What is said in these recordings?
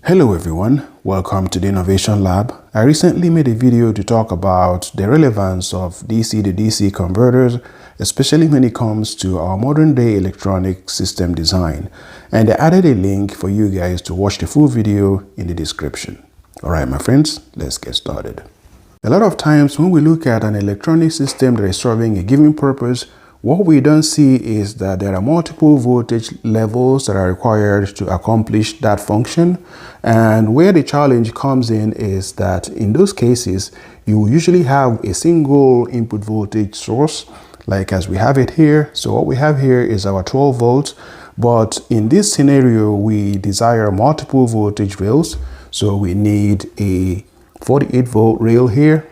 Hello everyone, welcome to the Innovation Lab. I recently made a video to talk about the relevance of DC to DC converters, especially when it comes to our modern day electronic system design. And I added a link for you guys to watch the full video in the description. Alright my friends, let's get started. A lot of times when we look at an electronic system that is serving a given purpose, what we don't see is that there are multiple voltage levels that are required to accomplish that function. And where the challenge comes in is that in those cases, you will usually have a single input voltage source, like as we have it here. So what we have here is our 12 volts. But in this scenario, we desire multiple voltage rails. So we need a 48 volt rail here,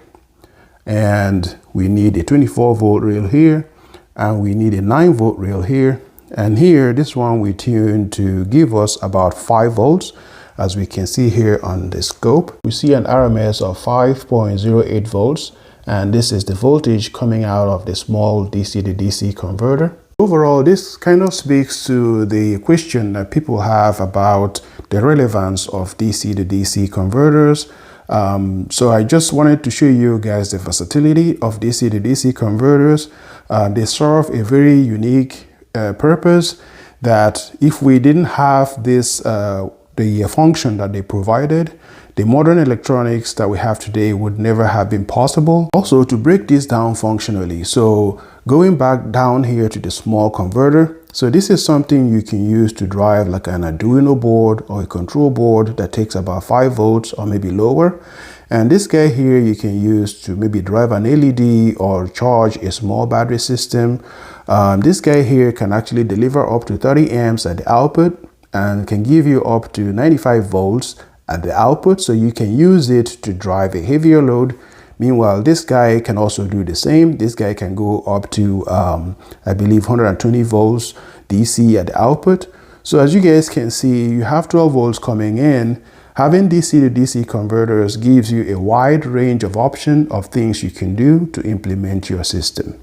and we need a 24 volt rail here, and we need a 9 volt rail here. And here, this one we tune to give us about 5 volts. As we can see here on the scope, we see an RMS of 5.08 volts. And this is the voltage coming out of the small DC to DC converter. Overall, this kind of speaks to the question that people have about the relevance of DC to DC converters. So I just wanted to show you guys the versatility of DC to DC converters. They serve a very unique purpose that if we didn't have this, the function that they provided, the modern electronics that we have today would never have been possible. Also, to break this down functionally, so going back down here to the small converter, so this is something you can use to drive like an Arduino board or a control board that takes about 5 volts or maybe lower. And this guy here you can use to maybe drive an LED or charge a small battery system. This guy here can actually deliver up to 30 amps at the output and can give you up to 95 volts at the output. So you can use it to drive a heavier load. Meanwhile, this guy can also do the same. This guy can go up to, I believe, 120 volts DC at the output. So as you guys can see, you have 12 volts coming in. Having DC to DC converters gives you a wide range of options of things you can do to implement your system.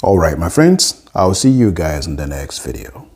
All right, my friends, I'll see you guys in the next video.